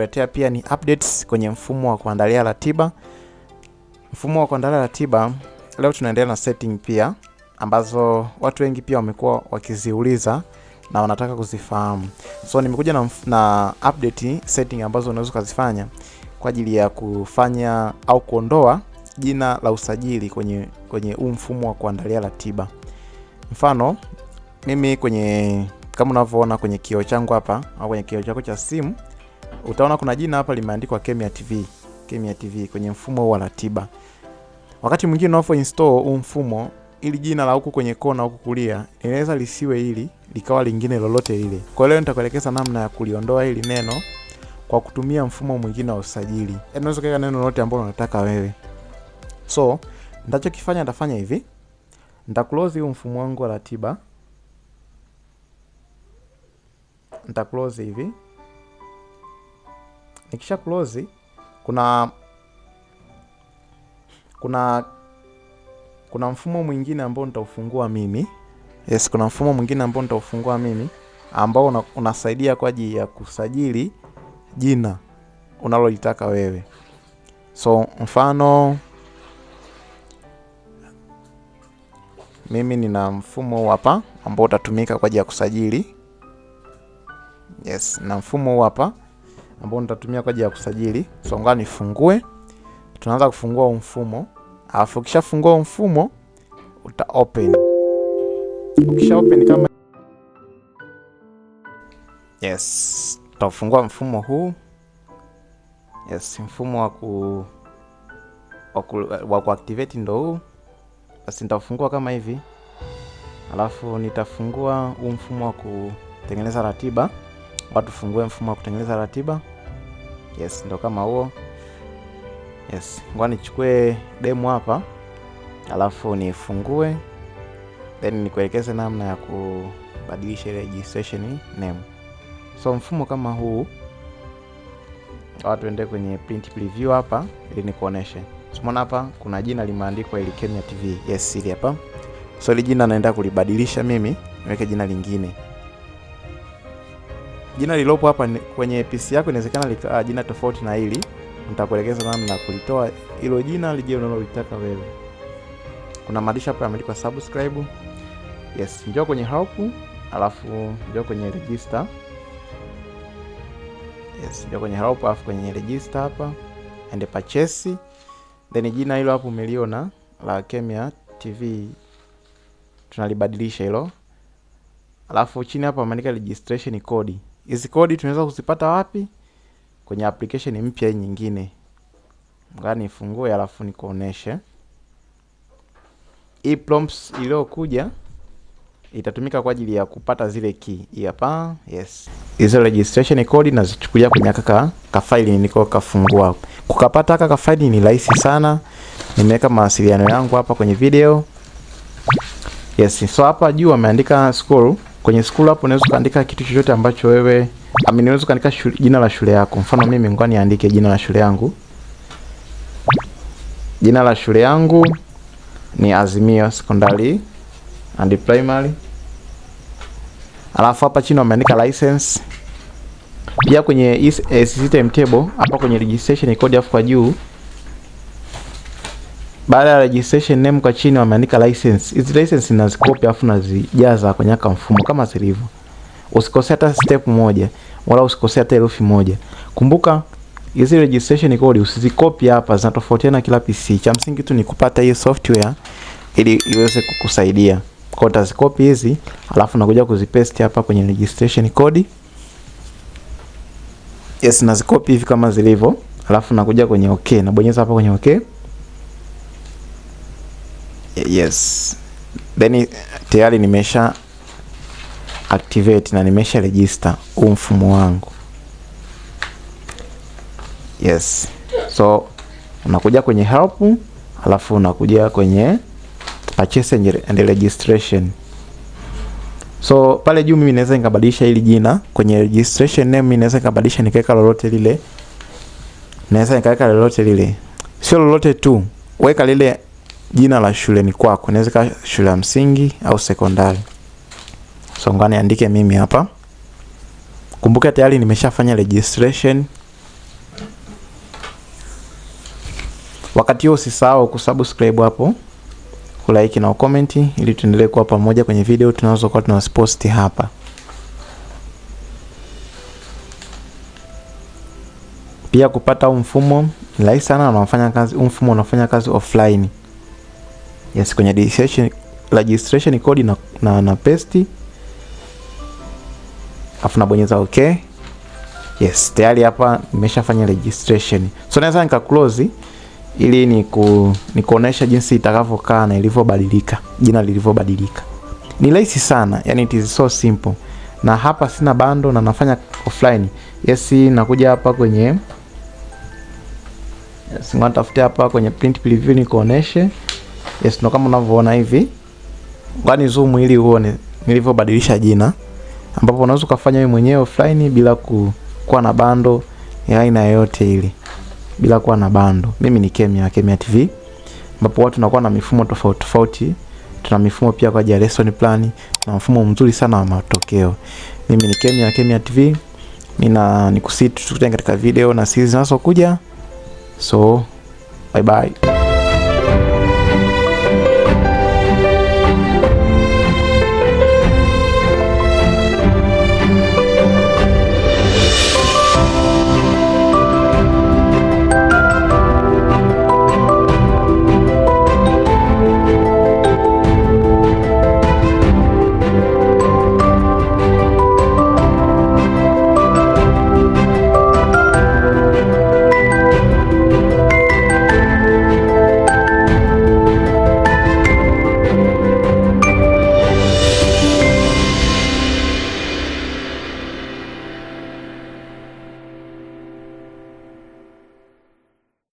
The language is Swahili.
nimekuletea pia ni updates kwenye mfumo wa kuandalia ratiba. Mfumo wa kuandalia ratiba leo tunaendelea na setting pia ambazo watu wengi pia wamekuwa wakiziuliza na wanataka kuzifahamu. So nimekuja na update setting ambazo unaweza kuzifanya kwa ajili ya kufanya au kuondoa jina la usajili kwenye mfumo wa kuandalia ratiba. Mfano mimi kama unavyoona kwenye kioo changu hapa au kwenye kioo chako cha simu, utaona kuna jina hapa limeandikwa Kemia TV kwenye mfumo wa ratiba. Wakati mwingine unapo install mfumo, ili jina la huku kwenye kona huku kulia inaweza lisiwe hili, likawa lingine lolote lile. Kwa leo nitakuelekeza namna ya kuliondoa hili neno kwa kutumia mfumo mwingine wa usajili. Unaweza kuweka neno lolote ambalo unataka wewe. So, nitafanya hivi. Close huu mfumo wangu wa ratiba. Close hivi. Nikisha close, kuna mfumo mwingine ambao nitaufungua mimi. Yes, kuna mfumo mwingine ambao nitaufungua mimi ambao unasaidia kwa ajili ya kusajili jina unalolitaka wewe. So, mfano mimi nina mfumo hapa ambao utatumika kwa ajili ya kusajili. Yes, na mfumo hapa ambao nitatumia kwa ajili ya kusajili. So ngoja nifungue. Tunaanza kufungua mfumo. Alafu ukishafungua mfumo uta open. Ukisha open kama yes, tutafungua mfumo huu. Yes, mfumo wa kuactivate ndo huu. Basi nitafungua kama hivi. Alafu nitafungua huu mfumo wa kutengeneza ratiba. Watu fungue mfumo wa kutengeneza ratiba. Yes, ndo kama huo. Yes, ngoja nichukue demo hapa. Alafu nifungue. Then nikuelekeze namna ya kubadilisha registration name. So mfumo kama huu. Watu ende kwenye print preview hapa ili nikuoneshe. Umeona hapa kuna jina limeandikwa ili Kemia TV. Yes, hili hapa. So hili jina naenda kulibadilisha mimi, niweke jina lingine. Jina lilopo hapa kwenye PC yako inawezekana likawa jina tofauti na hili. Nitakuelekeza namna ya kulitoa hilo jina lije unalolitaka wewe. Kuna maandishi hapa yameandikwa subscribe. Yes, njoo kwenye help, alafu njoo kwenye register. Yes, njoo kwenye help alafu kwenye register hapa and purchase. Then jina hilo hapo umeliona la Kemia TV tunalibadilisha hilo. Alafu chini hapa wameandika registration code. Hizi code tunaweza kuzipata wapi? Kwenye application mpya nyingine. Ngoja nifungue alafu nikuoneshe. Hii prompts iliyokuja itatumika kwa ajili ya kupata zile key. Hii hapa, yes. Hizo registration code nazichukulia kwenye ka file niko kafungua. Kukapata ka file ni rahisi sana. Nimeweka mawasiliano yangu hapa kwenye video. Yes, so hapa juu wameandika school. Kwenye school hapo unaweza kuandika kitu chochote ambacho wewe unaweza kuandika jina la shule yako. Mfano mimi ngoja niandike jina la shule yangu. Jina la shule yangu ni Azimio Secondary and Primary. Alafu hapa chini wameandika license. Pia kwenye system table hapa kwenye registration code hapo kwa juu. Baada ya registration name kwa chini wameandika license. Hizi license nazikopi afu nazijaza kwenye mfumo kama zilivyo. Usikosea hata step moja wala usikosea hata herufi moja. Kumbuka hizi registration code usizikopi hapa, zinatofautiana kila PC. Cha msingi tu ni kupata hiyo software ili iweze kukusaidia. Kwa utazikopi hizi alafu nakuja kuzipaste hapa kwenye registration code. Yes, nazikopi hivi kama zilivyo. Alafu nakuja kwenye okay, nabonyeza hapa kwenye okay. Yes. Then tayari nimesha activate na nimesha register mfumo wangu. Yes. So unakuja kwenye help, alafu unakuja kwenye purchase and registration. So pale juu mimi naweza nikabadilisha hili jina kwenye registration name, mimi naweza nikabadilisha nikaweka lolote lile. Naweza nikaweka lolote lile. Sio lolote tu, weka lile jina la shule ni kwako. Inaweza kuwa shule ya msingi au sekondari. So ngoja niandike mimi hapa. Kumbuka tayari nimeshafanya registration Wakati huo usisahau kusubscribe hapo, kulike na comment ili tuendelee kuwa pamoja kwenye video tunazokuwa tunaziposti hapa. Pia kupata huu mfumo ni rahisi sana, unafanya kazi huu mfumo unafanya kazi offline. Yes, kwenye registration code na paste. Afu nabonyeza okay. Yes, tayari hapa nimeshafanya registration. So naweza nika close ili nikuonesha jinsi itakavyokaa na ilivyobadilika, jina lilivyobadilika. Ni rahisi sana, yani it is so simple. Na hapa sina bando na nafanya offline. Yes, nakuja hapa kwenye natafuta hapa kwenye print preview nikuoneshe. Yes, ndo kama unavyoona hivi. Ngani zoom ili uone nilivyobadilisha jina, ambapo unaweza kufanya wewe mwenyewe offline bila kuwa na bando ya aina yoyote ile, bila kuwa na bando. Mimi ni Kemia TV, ambapo watu tunakuwa na mifumo tofauti tofauti. Tuna mifumo pia kwa ajili ya lesson plan na mfumo mzuri sana wa matokeo. Mimi ni Kemia TV. Nikusii tukutane katika video na series zinazokuja. So bye bye.